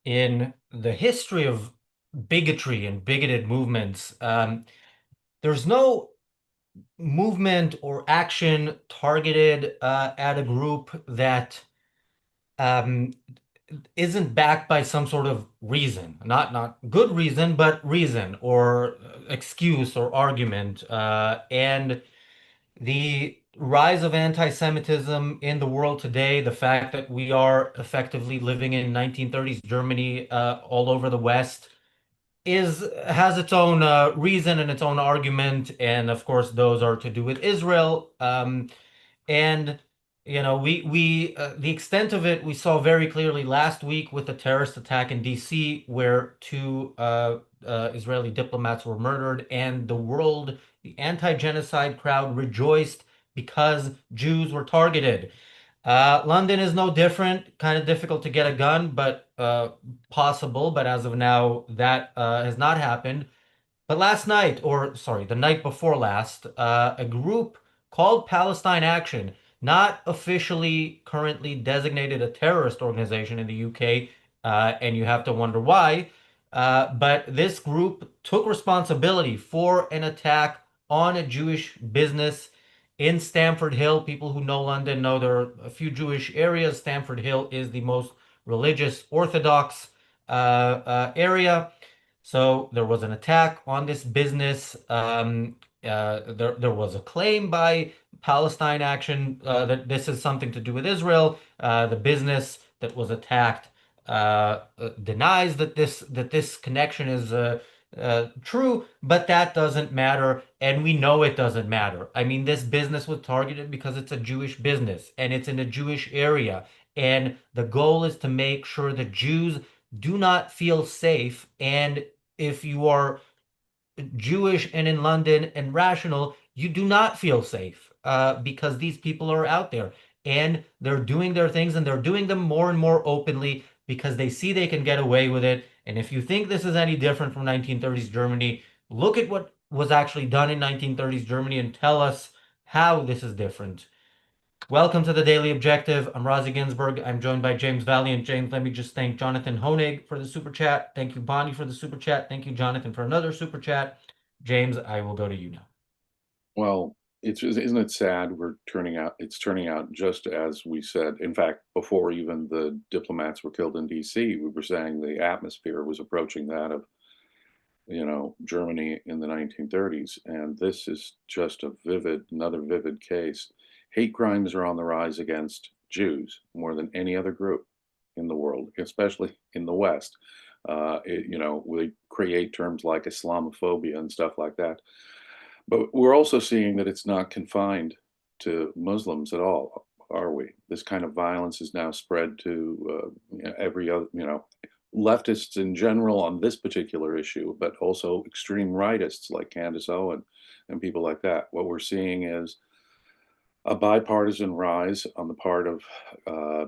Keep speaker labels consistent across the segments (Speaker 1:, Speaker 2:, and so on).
Speaker 1: in the history of bigotry and bigoted movements, there's no movement or action targeted at a group that um, isn't backed by some sort of reason, not good reason, but reason or excuse or argument. And the rise of anti-Semitism in the world today, the fact that we are effectively living in 1930s Germany, all over the West, is has its own reason and its own argument, and of course, those are to do with Israel. And the extent of it we saw very clearly last week with the terrorist attack in DC, where two Israeli diplomats were murdered, and the world, the anti-genocide crowd, rejoiced because Jews were targeted. London is no different. Kind of difficult to get a gun, but possible. But as of now, that has not happened. But last night, or sorry, the night before last, a group called Palestine Action, not officially currently designated a terrorist organization in the UK, and you have to wonder why, but this group took responsibility for an attack on a Jewish business in Stamford Hill. People who know London know there are a few Jewish areas. Stamford Hill is the most religious Orthodox area. So there was an attack on this business. There was a claim by Palestine Action that this is something to do with Israel. The business that was attacked denies that this connection is true, but that doesn't matter, and we know it doesn't matter. I mean, this business was targeted because it's a Jewish business and it's in a Jewish area, and the goal is to make sure that Jews do not feel safe. And if you are Jewish and in London and rational, you do not feel safe because these people are out there and they're doing their things, and they're doing them more and more openly because they see they can get away with it. And if you think this is any different from 1930s Germany, look at what was actually done in 1930s Germany and tell us how this is different. Welcome to the Daily Objective. I'm Razi Ginzberg. I'm joined by James Valliant. James, let me just thank Jonathan Honig for the super chat. Thank you, Bonnie, for the super chat. Thank you, Jonathan, for another super chat. James, I will go to you now.
Speaker 2: Well, isn't it sad it's turning out just as we said. In fact, before even the diplomats were killed in DC, we were saying the atmosphere was approaching that of, Germany in the 1930s. And this is just another vivid case. Hate crimes are on the rise against Jews more than any other group in the world, especially in the West. We create terms like Islamophobia and stuff like that. But we're also seeing that it's not confined to Muslims at all, are we? This kind of violence is now spread to every other, leftists in general on this particular issue, but also extreme rightists like Candace Owen and people like that. What we're seeing is a bipartisan rise on the part of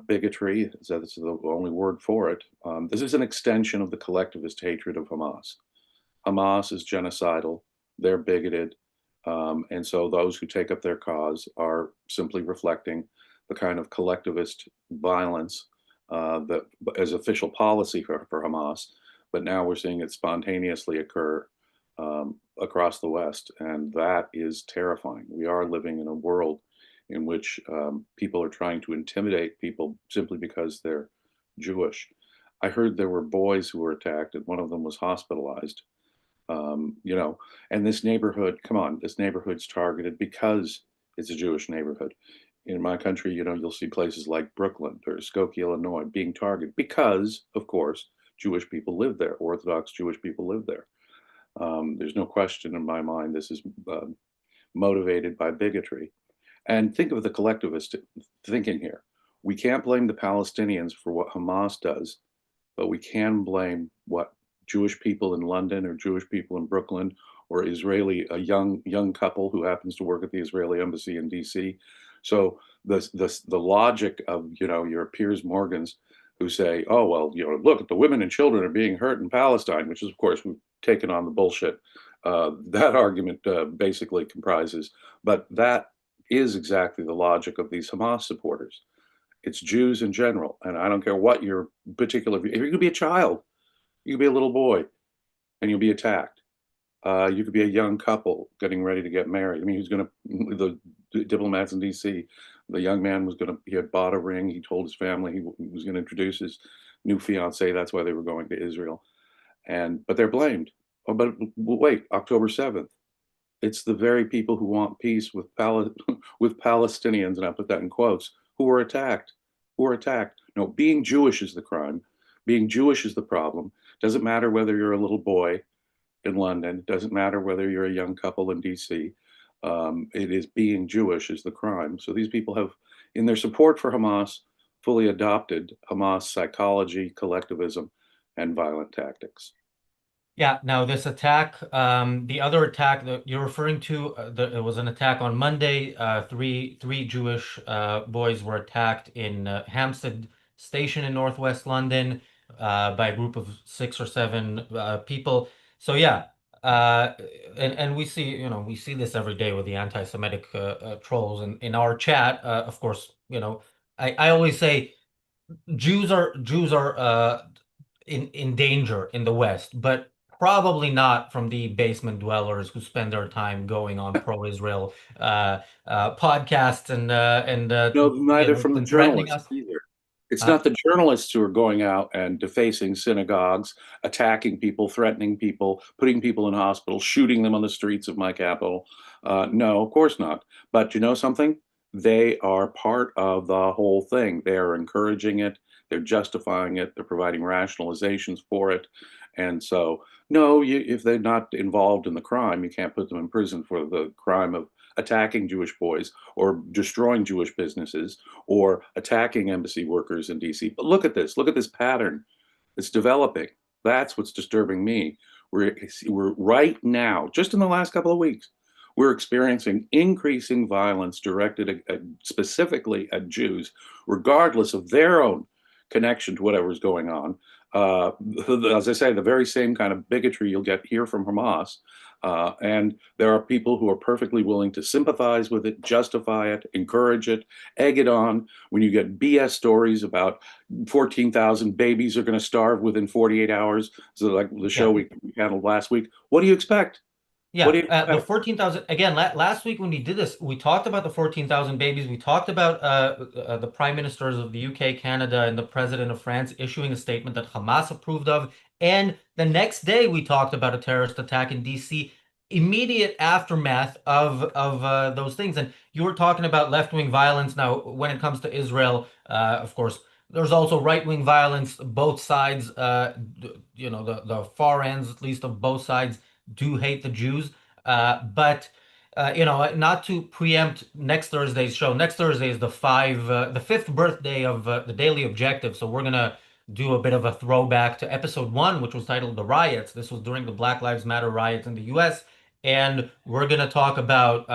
Speaker 2: bigotry. That's the only word for it. This is an extension of the collectivist hatred of Hamas. Hamas is genocidal. They're bigoted. And so those who take up their cause are simply reflecting the kind of collectivist violence that as official policy for Hamas. But now we're seeing it spontaneously occur across the West. And that is terrifying. We are living in a world in which people are trying to intimidate people simply because they're Jewish. I heard there were boys who were attacked, and one of them was hospitalized. And this neighborhood, come on, this neighborhood's targeted because it's a Jewish neighborhood. In my country, you'll see places like Brooklyn or Skokie, Illinois being targeted because, of course, Jewish people live there. Orthodox Jewish people live there. There's no question in my mind this is motivated by bigotry. And think of the collectivist thinking here. We can't blame the Palestinians for what Hamas does, but we can blame what Jewish people in London or Jewish people in Brooklyn or a young couple who happens to work at the Israeli embassy in DC. So the logic of your Piers Morgans who say, oh well, look at the women and children are being hurt in Palestine, which is of course we've taken on the bullshit that argument basically comprises, but that is exactly the logic of these Hamas supporters. It's Jews in general. And I don't care what your particular, if you could be a child, you could be a little boy and you'll be attacked. You could be a young couple getting ready to get married. I mean, who's going to, the diplomats in DC, the young man was going to, he had bought a ring. He told his family he was going to introduce his new fiance. That's why they were going to Israel. But they're blamed. Oh, but wait, October 7th. It's the very people who want peace with with Palestinians, and I put that in quotes, who were attacked. Who were attacked. No, being Jewish is the crime. Being Jewish is the problem. Doesn't matter whether you're a little boy in London. It doesn't matter whether you're a young couple in DC. It is being Jewish is the crime. So these people have, in their support for Hamas, fully adopted Hamas psychology, collectivism, and violent tactics.
Speaker 1: Yeah, now this attack, the other attack that you're referring to, it was an attack on Monday. Three Jewish boys were attacked in Hampstead Station in Northwest London by a group of 6 or 7 people. So yeah, uh, and we see, we see this every day with the anti-Semitic trolls in our chat. Of course, I always say Jews are in danger in the West, but probably not from the basement dwellers who spend their time going on pro-Israel podcasts and
Speaker 2: No, neither from the
Speaker 1: and threatening
Speaker 2: journalists
Speaker 1: us.
Speaker 2: either. It's
Speaker 1: Uh,
Speaker 2: not the journalists who are going out and defacing synagogues, attacking people, threatening people, putting people in hospitals, shooting them on the streets of my capital. No, of course not. But you know something? They are part of the whole thing. They are encouraging it, they're justifying it, they're providing rationalizations for it. And so, no, if they're not involved in the crime, you can't put them in prison for the crime of attacking Jewish boys or destroying Jewish businesses or attacking embassy workers in DC. But look at this pattern that's developing. That's what's disturbing me. We're right now, just in the last couple of weeks, we're experiencing increasing violence directed specifically at Jews, regardless of their own connection to whatever's going on. Uh, as I say, the very same kind of bigotry you'll get here from Hamas. And there are people who are perfectly willing to sympathize with it, justify it, encourage it, egg it on. When you get BS stories about 14,000 babies are going to starve within 48 hours, so like the show
Speaker 1: yeah.
Speaker 2: we handled last week, what do you expect? What do
Speaker 1: Yeah,
Speaker 2: you
Speaker 1: the
Speaker 2: expect?
Speaker 1: 14,000 again. Last week when we did this, we talked about the 14,000 babies. We talked about the prime ministers of the UK, Canada, and the president of France issuing a statement that Hamas approved of. And the next day, we talked about a terrorist attack in DC, immediate aftermath of those things. And you were talking about left-wing violence. Now, when it comes to Israel, of course, there's also right-wing violence. Both sides, the far ends, at least of both sides do hate the Jews. But not to preempt next Thursday's show. Next Thursday is the fifth birthday of the Daily Objective. So we're gonna do a bit of a throwback to episode 1, which was titled "The Riots." This was during the Black Lives Matter riots in the U.S. And we're gonna talk about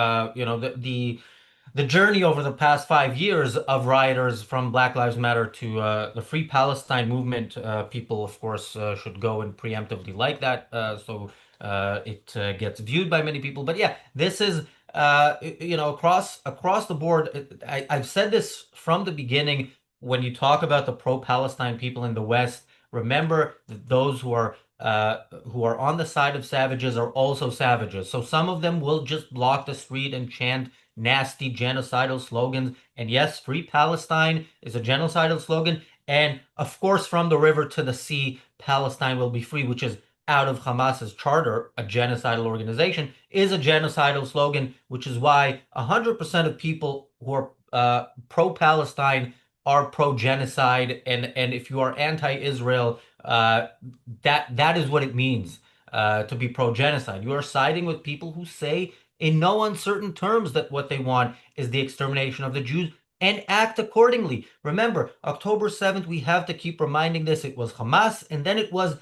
Speaker 1: the journey over the past 5 years of rioters from Black Lives Matter to the Free Palestine movement. People, of course, should go and preemptively like that, so it gets viewed by many people. But yeah, this is across the board. I've said this from the beginning. When you talk about the pro-Palestine people in the West, remember that those who are on the side of savages are also savages. So some of them will just block the street and chant nasty genocidal slogans. And yes, Free Palestine is a genocidal slogan. And of course, from the river to the sea, Palestine will be free, which is out of Hamas's charter, a genocidal organization, is a genocidal slogan, which is why 100% of people who are pro-Palestine are pro-genocide. And if you are anti-Israel, that is what it means to be pro-genocide. You are siding with people who say in no uncertain terms that what they want is the extermination of the Jews and act accordingly. Remember, October 7th, we have to keep reminding this. It was Hamas, and then it was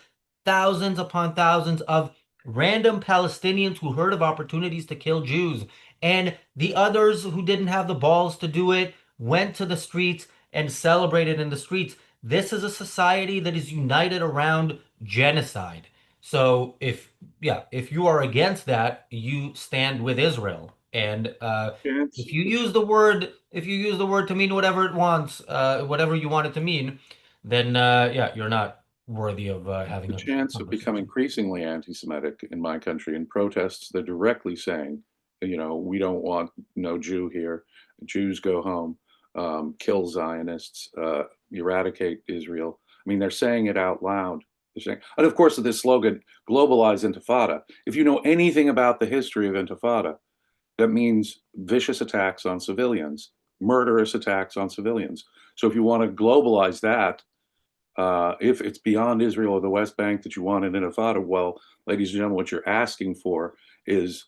Speaker 1: thousands upon thousands of random Palestinians who heard of opportunities to kill Jews. And the others who didn't have the balls to do it went to the streets and celebrated in the streets. This is a society that is united around genocide. So if you are against that, you stand with Israel. And
Speaker 2: Chance,
Speaker 1: if you use the word, to mean whatever it wants, whatever you want it to mean, then yeah, you're not worthy of
Speaker 2: the
Speaker 1: having a
Speaker 2: chance of becoming
Speaker 1: conversation.
Speaker 2: increasingly anti-Semitic in my country in protests, they're directly saying, we don't want no Jew here. Jews go home, kill Zionists, eradicate Israel. I mean, they're saying it out loud. They're saying, and of course, this slogan, globalize Intifada. If you know anything about the history of Intifada, that means vicious attacks on civilians, murderous attacks on civilians. So if you want to globalize that, if it's beyond Israel or the West Bank that you want an intifada, well, ladies and gentlemen, what you're asking for is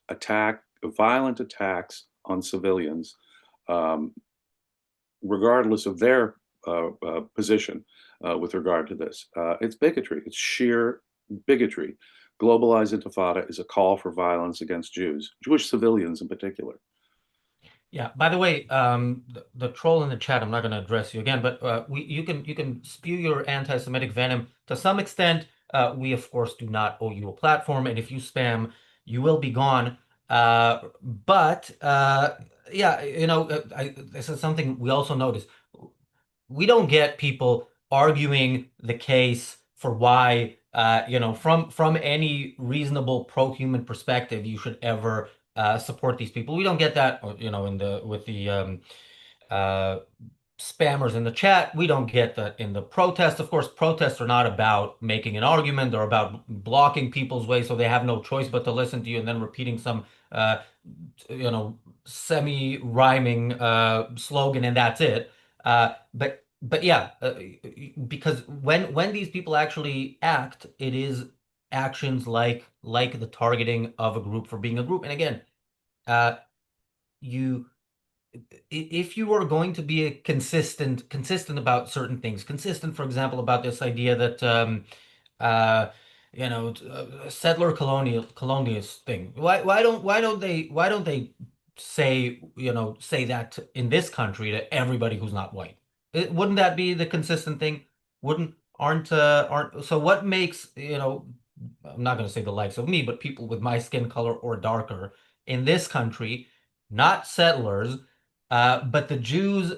Speaker 2: violent attacks on civilians, um, regardless of their position with regard to this. It's bigotry. It's sheer bigotry. Globalized intifada is a call for violence against Jews, Jewish civilians in particular.
Speaker 1: Yeah. By the way, the troll in the chat, I'm not going to address you again, but you can spew your anti-Semitic venom to some extent. We of course do not owe you a platform, and if you spam, you will be gone. But yeah, this is something we also notice. We don't get people arguing the case for why, from any reasonable pro-human perspective, you should ever support these people. We don't get that, in the with the uh, spammers in the chat. We don't get that in the protests. Of course, protests are not about making an argument. They're about blocking people's way, so they have no choice but to listen to you and then repeating some, uh, semi-rhyming slogan, and that's it. But yeah, because when these people actually act, it is actions like the targeting of a group for being a group. And again, uh, you if you are going to be a consistent about certain things, consistent, for example, about this idea that uh, settler colonialist thing. Why don't they say that in this country to everybody who's not white? Wouldn't that be the consistent thing? Wouldn't aren't so what makes, I'm not going to say the likes of me, but people with my skin color or darker in this country, not settlers, but the Jews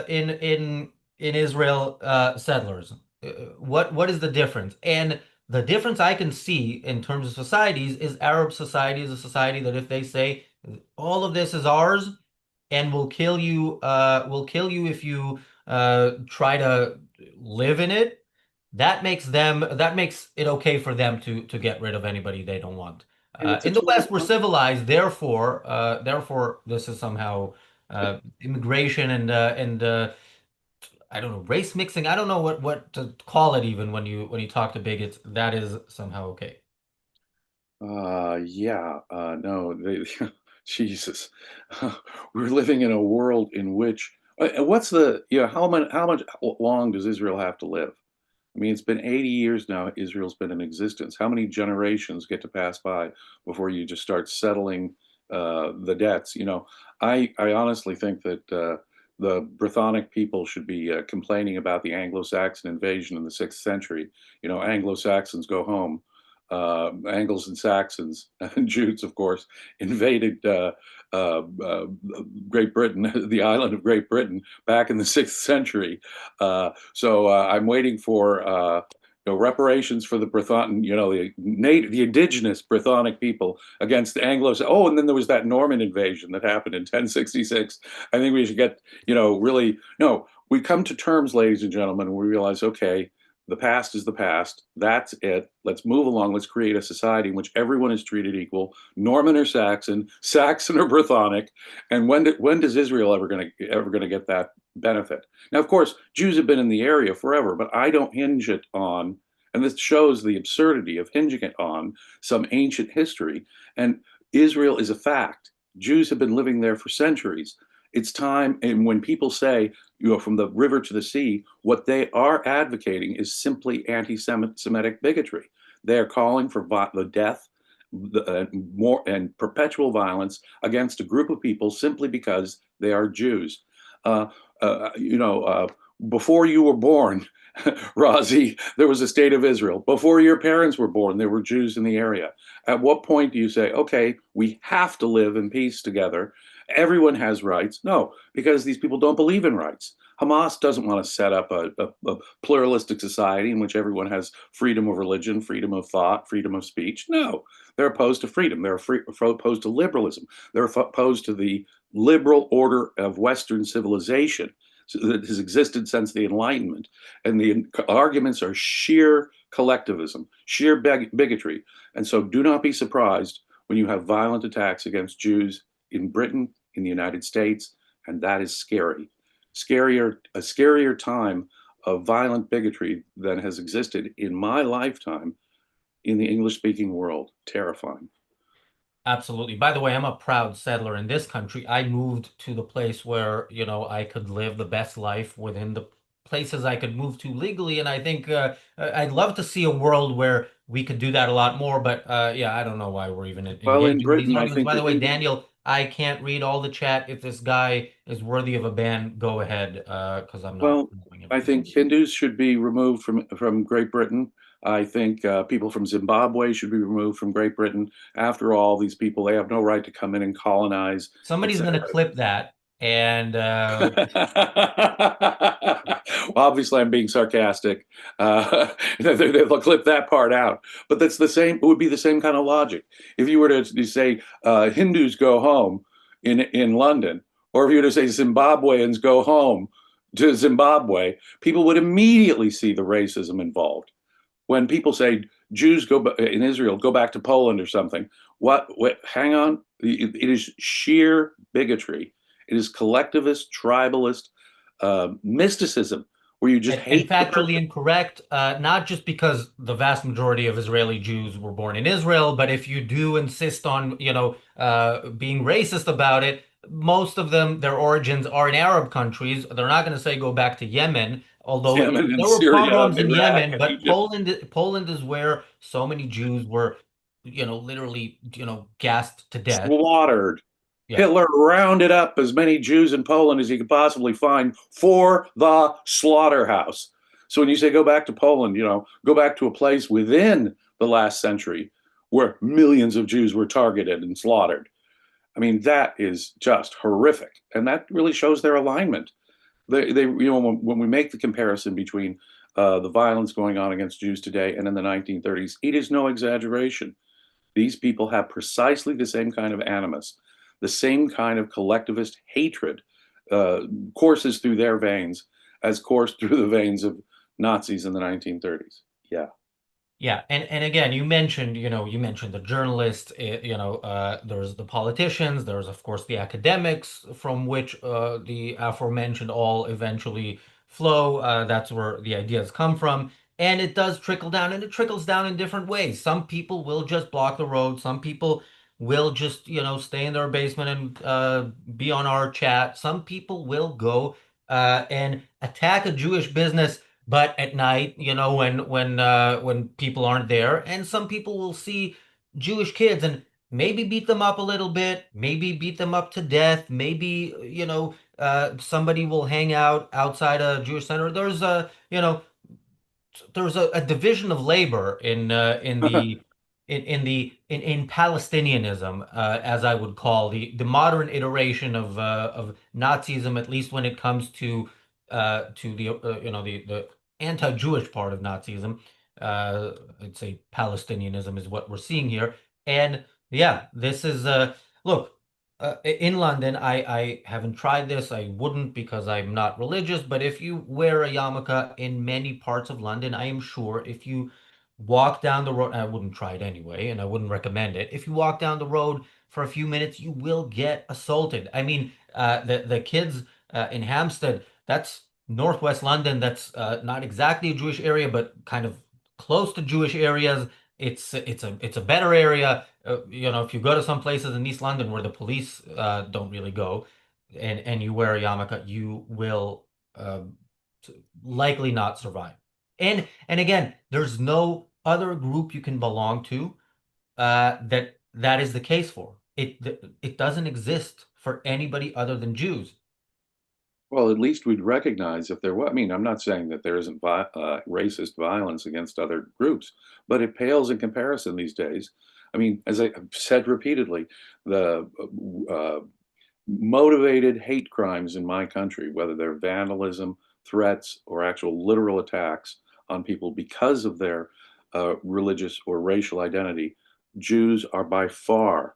Speaker 1: in Israel, settlers. What is the difference? And the difference I can see in terms of societies is Arab society is a society that if they say all of this is ours and we'll kill you if you try to live in it, that makes it okay for them to get rid of anybody they don't want.
Speaker 2: And it's a
Speaker 1: In the
Speaker 2: total
Speaker 1: West, we're civilized, therefore this is somehow immigration and I don't know, race mixing. I don't know what to call it even when you talk to bigots. That is somehow okay.
Speaker 2: yeah, no, Jesus, we're living in a world in which, what's how much long does Israel have to live? I mean, it's been 80 years now, Israel's been in existence. How many generations get to pass by before you just start settling the debts? I honestly think that the Brythonic people should be complaining about the Anglo-Saxon invasion in the 6th century. Anglo-Saxons go home. Angles and Saxons, and Jews, of course, invaded uh, uh, Great Britain, the island of Great Britain, back in the 6th century. So I'm waiting for reparations for the Brython, the indigenous Brythonic people against the Anglos. Oh, and then there was that Norman invasion that happened in 1066. I think we should get, really, no, we come to terms, ladies and gentlemen, and we realize, okay, the past is the past. That's it. Let's move along. Let's create a society in which everyone is treated equal, Norman or Saxon, Saxon or Brythonic. And when does Israel ever gonna get that benefit? Now, of course, Jews have been in the area forever, but I don't hinge it on, and this shows the absurdity of hinging it on some ancient history. And Israel is a fact. Jews have been living there for centuries. It's time, and when people say, from the river to the sea, what they are advocating is simply anti-Semitic bigotry. They are calling for the death, more and perpetual violence against a group of people simply because they are Jews. Uh, Before you were born, Razi, there was a state of Israel. Before your parents were born, there were Jews in the area. At what point do you say, okay, we have to live in peace together? Everyone has rights. No, because these people don't believe in rights. Hamas doesn't want to set up a pluralistic society in which everyone has freedom of religion, freedom of thought, freedom of speech. No, they're opposed to freedom. They're opposed to liberalism. They're opposed to the liberal order of Western civilization that has existed since the Enlightenment. And the arguments are sheer collectivism, sheer bigotry. And so do not be surprised when you have violent attacks against Jews in Britain, in the United States, and that is scary. A scarier time of violent bigotry than has existed in my lifetime in the English speaking world. Terrifying.
Speaker 1: Absolutely. By the way, I'm a proud settler in this country. I moved to the place where, I could live the best life within the places I could move to legally. And I think I'd love to see a world where we could do that a lot more. But yeah, I don't know why we're even
Speaker 2: Well, in
Speaker 1: engaging in these
Speaker 2: Britain, I
Speaker 1: arguments.
Speaker 2: think
Speaker 1: By
Speaker 2: the
Speaker 1: the way,
Speaker 2: Hindus.
Speaker 1: Daniel, I can't read all the chat. If this guy is worthy of a ban, go ahead, because I'm not
Speaker 2: Well,
Speaker 1: knowing
Speaker 2: I
Speaker 1: everything.
Speaker 2: think Hindus should be removed from Great Britain. I think people from Zimbabwe should be removed from Great Britain. After all, these people, they have no right to come in and colonize,
Speaker 1: Somebody's going
Speaker 2: etc.
Speaker 1: to clip that. And
Speaker 2: Obviously, I'm being sarcastic. They'll clip that part out. But that's the same. It would be the same kind of logic if you were to say Hindus go home in London, or if you were to say Zimbabweans go home to Zimbabwe. People would immediately see the racism involved. When people say Jews go in Israel, go back to Poland or something. What? Hang on. It is sheer bigotry. It is collectivist, tribalist mysticism, where you just
Speaker 1: and
Speaker 2: hate the
Speaker 1: factually
Speaker 2: person.
Speaker 1: incorrect, not just because the vast majority of Israeli Jews were born in Israel, but if you do insist on, being racist about it, most of them, their origins are in Arab countries. They're not going to say go back to Yemen, although
Speaker 2: Yemen and
Speaker 1: there were
Speaker 2: Syria
Speaker 1: pogroms
Speaker 2: and
Speaker 1: in
Speaker 2: Iraq
Speaker 1: Yemen,
Speaker 2: and
Speaker 1: but
Speaker 2: Egypt.
Speaker 1: Poland is where so many Jews were, literally, gassed to death.
Speaker 2: Slaughtered.
Speaker 1: Yeah.
Speaker 2: Hitler rounded up as many Jews in Poland as he could possibly find for the slaughterhouse. So when you say go back to Poland, go back to a place within the last century where millions of Jews were targeted and slaughtered. I mean, that is just horrific. And that really shows their alignment. When we make the comparison between the violence going on against Jews today and in the 1930s, it is no exaggeration. These people have precisely the same kind of animus, the same kind of collectivist hatred uh, courses through their veins as coursed through the veins of Nazis in the 1930s. Yeah.
Speaker 1: Yeah, and again, you mentioned the journalists, there's the politicians, there's of course the academics from which the aforementioned all eventually flow. That's where the ideas come from, and it does trickle down, and it trickles down in different ways. Some people will just block the road. Some people will just, stay in their basement and be on our chat. Some people will go and attack a Jewish business but at night, when people aren't there, and some people will see Jewish kids and maybe beat them up a little bit, maybe beat them up to death, maybe somebody will hang out outside a Jewish center. There's a division of labor in Palestinianism, as I would call the modern iteration of Nazism, at least when it comes to the anti-Jewish part of Nazism. I'd say Palestinianism is what we're seeing here, and yeah, this is look. In London, I haven't tried this. I wouldn't because I'm not religious. But if you wear a yarmulke in many parts of London, I am sure if you walk down the road, I wouldn't try it anyway, and I wouldn't recommend it. If you walk down the road for a few minutes, you will get assaulted. I mean, the kids in Hampstead, that's northwest London. That's not exactly a Jewish area, but kind of close to Jewish areas. It's a better area. If you go to some places in East London where the police don't really go, and you wear a yarmulke, you will likely not survive. And again, there's no other group you can belong to that is the case for. It doesn't exist for anybody other than Jews.
Speaker 2: Well, at least we'd recognize if there were, I mean, I'm not saying that there isn't racist violence against other groups, but it pales in comparison these days. I mean, as I've said repeatedly, the motivated hate crimes in my country, whether they're vandalism, threats, or actual literal attacks on people because of their religious or racial identity, Jews are by far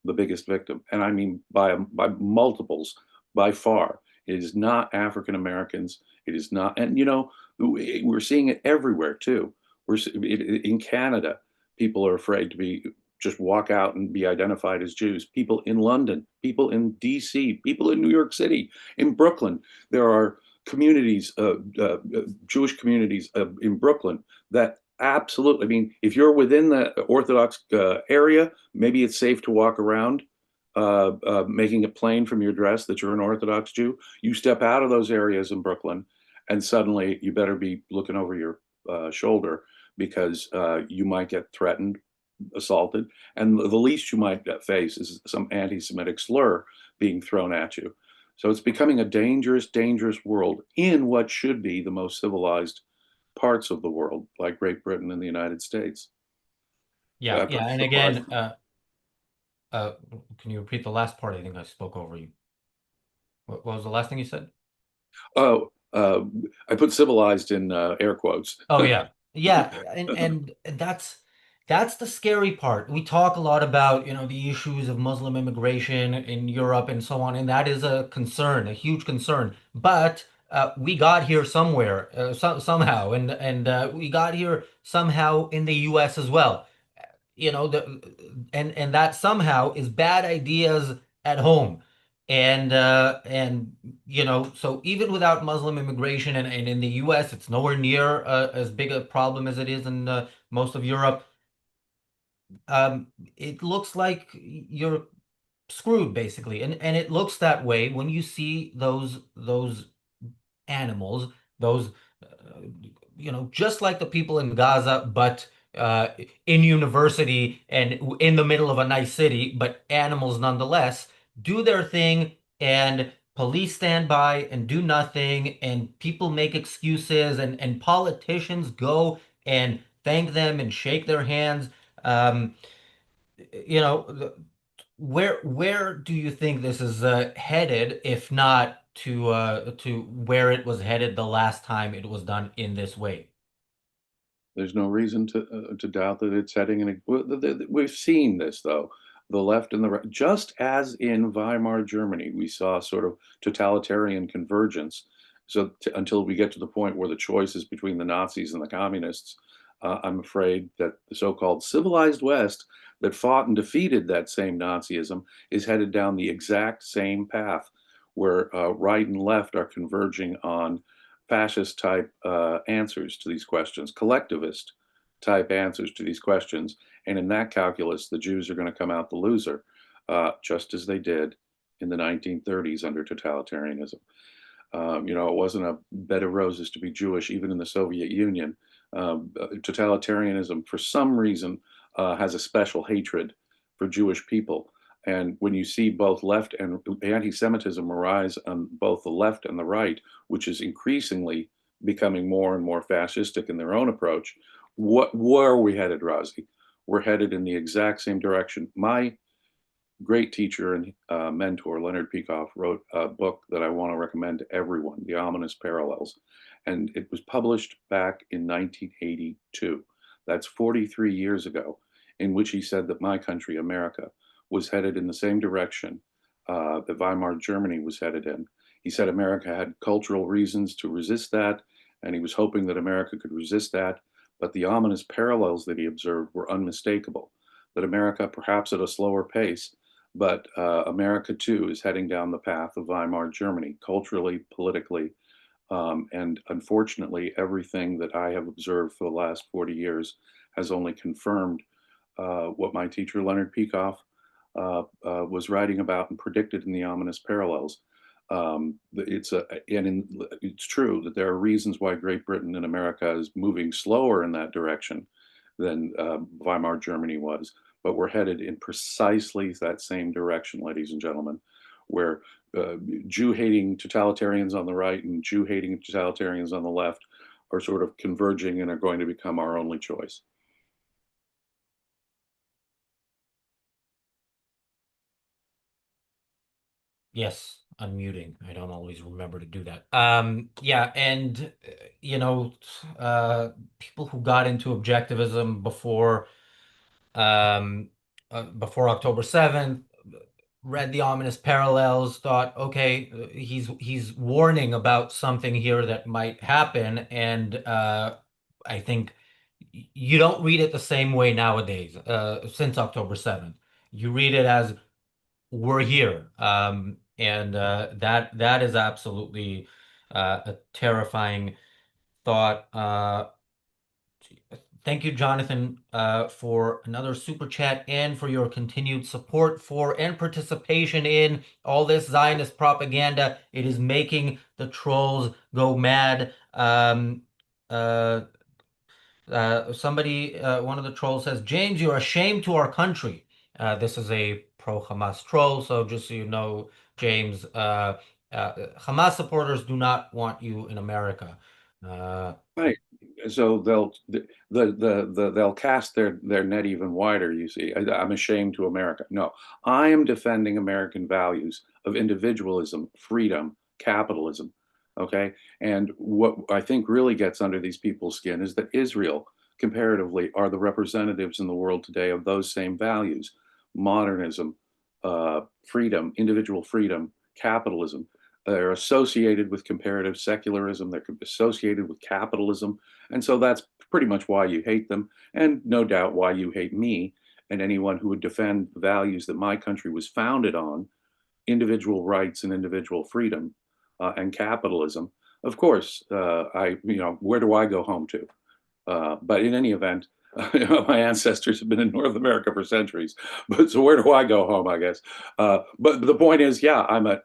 Speaker 2: the biggest victim, and I mean by multiples, by far. It is not African Americans. It is not, and we're seeing it everywhere too. In Canada. People are afraid to be just walk out and be identified as Jews. People in London, people in D.C., people in New York City, in Brooklyn. There are communities, Jewish communities in Brooklyn that absolutely. I mean, if you're within the Orthodox area, maybe it's safe to walk around, making it plain from your dress that you're an Orthodox Jew. You step out of those areas in Brooklyn, and suddenly you better be looking over your shoulder because you might get threatened, assaulted, and the least you might face is some anti-Semitic slur being thrown at you. So it's becoming a dangerous, dangerous world in what should be the most civilized parts of the world, like Great Britain and the United States.
Speaker 1: Yeah,
Speaker 2: For,
Speaker 1: yeah. And
Speaker 2: for,
Speaker 1: again, uh, can you repeat the last part? I think I spoke over you. What was the last thing you said?
Speaker 2: oh, I put civilized in air quotes.
Speaker 1: Oh yeah. Yeah, and that's the scary part. We talk a lot about, the issues of Muslim immigration in Europe and so on, and that is a concern, a huge concern. But we got here somewhere, somehow, and we got here somehow in the US as well. And that somehow is bad ideas at home. And so even without Muslim immigration and in the US, it's nowhere near as big a problem as it is in most of Europe. It looks like you're screwed basically, and it looks that way when you see those animals, those, just like the people in Gaza, but in university and in the middle of a nice city, but animals nonetheless, do their thing, and police stand by and do nothing, and people make excuses, and politicians go and thank them and shake their hands. Um, you know, where do you think this is headed, if not to where it was headed the last time it was done in this way?
Speaker 2: There's no reason to doubt that it's heading in a. We've seen this though, the left and the right. Just as in Weimar Germany, we saw sort of totalitarian convergence. So until we get to the point where the choice is between the Nazis and the communists, I'm afraid that the so-called civilized West that fought and defeated that same Nazism is headed down the exact same path, where right and left are converging on fascist type answers to these questions, collectivist type answers to these questions. And in that calculus, the Jews are going to come out the loser, just as they did in the 1930s under totalitarianism. It wasn't a bed of roses to be Jewish, even in the Soviet Union. Totalitarianism, for some reason, has a special hatred for Jewish people. And when you see both left and anti-Semitism arise on both the left and the right, which is increasingly becoming more and more fascistic in their own approach, where are we headed, Razi? We're headed in the exact same direction. My great teacher and mentor, Leonard Peikoff, wrote a book that I want to recommend to everyone, The Ominous Parallels. And it was published back in 1982. That's 43 years ago, in which he said that my country, America, was headed in the same direction that Weimar Germany was headed in. He said America had cultural reasons to resist that, and he was hoping that America could resist that. But the ominous parallels that he observed were unmistakable, that America, perhaps at a slower pace, but America too is heading down the path of Weimar Germany, culturally, politically, and unfortunately, everything that I have observed for the last 40 years has only confirmed what my teacher Leonard Peikoff was writing about and predicted in the ominous parallels. It's true that there are reasons why Great Britain and America is moving slower in that direction than Weimar Germany was, but we're headed in precisely that same direction, ladies and gentlemen. where uh, Jew-hating totalitarians on the right and Jew-hating totalitarians on the left are sort of converging and are going to become our only choice.
Speaker 1: Yes, unmuting. I don't always remember to do that. Yeah, and you know, people who got into objectivism um, before October 7th, read the ominous parallels, thought, okay, he's warning about something here that might happen, and I think you don't read it the same way nowadays, since October 7th. You read it as we're here. And that is absolutely a terrifying thought. Thank you, Jonathan, for another super chat and for your continued support for and participation in all this Zionist propaganda. It is making the trolls go mad. Uh, one of the trolls says, James, you're a shame to our country. This is a pro-Hamas troll, so just so you know, James, Hamas supporters do not want you in America. Uh,
Speaker 2: Right. So they'll cast their net even wider, you see. I'm ashamed to America. No, I am defending American values of individualism, freedom, capitalism. Okay. And what I think really gets under these people's skin is that Israel, comparatively, are the representatives in the world today of those same values: modernism, freedom, individual freedom, capitalism. They're associated with comparative secularism. They're associated with capitalism. And so that's pretty much why you hate them. And no doubt why you hate me and anyone who would defend the values that my country was founded on: individual rights and individual freedom, and capitalism. Of course, where do I go home to? But in any event, my ancestors have been in North America for centuries. But so where do I go home, I guess? But the point is, yeah, I'm a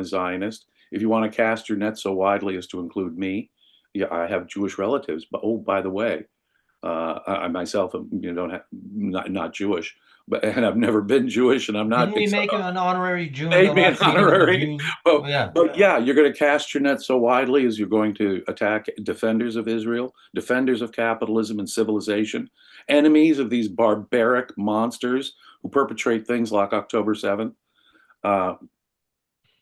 Speaker 2: Zionist. If you want to cast your net so widely as to include me, yeah, I have Jewish relatives. But oh, by the way, I myself am, don't have, not Jewish, but and I've never been Jewish, and I'm
Speaker 1: didn't
Speaker 2: not
Speaker 1: we make an honorary Jew in the
Speaker 2: made me an
Speaker 1: last meeting of the
Speaker 2: honorary.
Speaker 1: Jews?
Speaker 2: But,
Speaker 1: Oh, yeah.
Speaker 2: but yeah, you're going to cast your net so widely as you're going to attack defenders of Israel, defenders of capitalism and civilization, enemies of these barbaric monsters who perpetrate things like October 7th. Uh,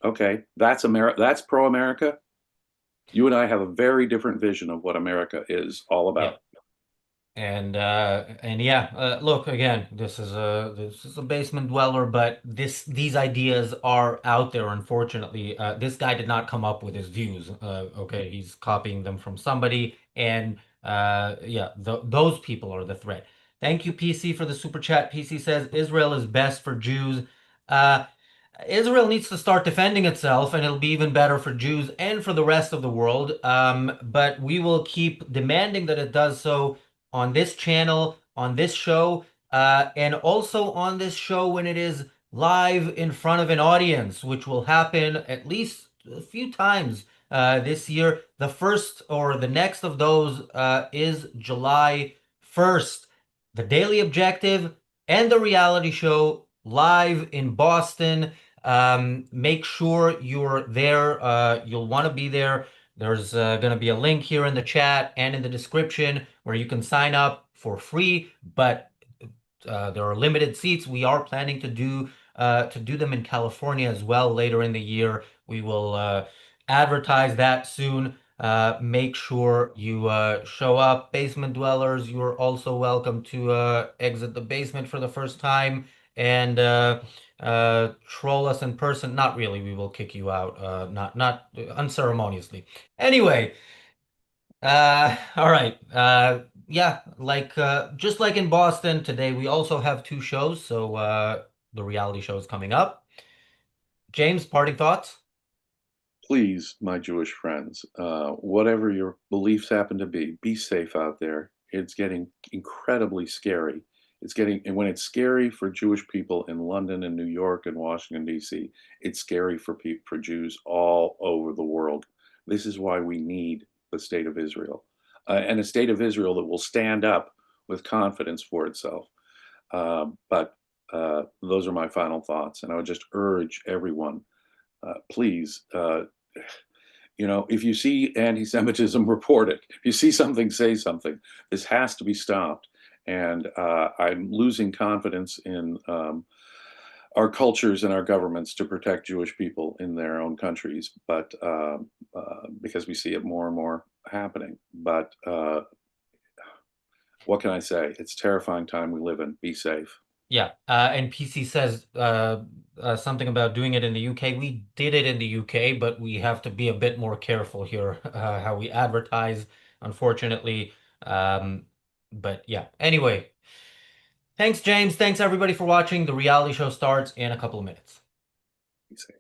Speaker 2: okay, that's America. That's pro-America. You and I have a very different vision of what America is all
Speaker 1: Yeah.
Speaker 2: about.
Speaker 1: And yeah, look again. This is a basement dweller, but these ideas are out there. Unfortunately, this guy did not come up with his views. Okay, he's copying them from somebody, and yeah, those people are the threat. Thank you, PC, for the super chat. PC says Israel is best for Jews. Uh, Israel needs to start defending itself, and it'll be even better for Jews and for the rest of the world. But we will keep demanding that it does so on this channel, on this show, and also on this show when it is live in front of an audience, which will happen at least a few times this year. The first or the next of those is July 1st. The Daily Objective and the reality show live in Boston. Make sure you're there. You'll want to be there. There's going to be a link here in the chat and in the description where you can sign up for free, but there are limited seats. We are planning to do them in California as well later in the year. We will advertise that soon. Make sure you show up. Basement dwellers, you are also welcome to exit the basement for the first time and troll us in person. Not really. We will kick you out. Not unceremoniously. Anyway. All right. Yeah, like just like in Boston today, we also have two shows. So the reality show is coming up. James, parting thoughts?
Speaker 2: Please, my Jewish friends, whatever your beliefs happen to be safe out there. It's getting incredibly scary. And when it's scary for Jewish people in London and New York and Washington, D.C., it's scary for Jews all over the world. This is why we need the state of Israel, and a state of Israel that will stand up with confidence for itself. But those are my final thoughts. And I would just urge everyone, please, if you see anti-Semitism, report it. If you see something, say something. This has to be stopped. And I'm losing confidence in our cultures and our governments to protect Jewish people in their own countries, but because we see it more and more happening. But what can I say? It's a terrifying time we live in. Be safe.
Speaker 1: Yeah, and PC says something about doing it in the UK. We did it in the UK, but we have to be a bit more careful here how we advertise, unfortunately. Um, but yeah, anyway, thanks, James. Thanks, everybody, for watching. The reality show starts in a couple of minutes.
Speaker 2: Be safe.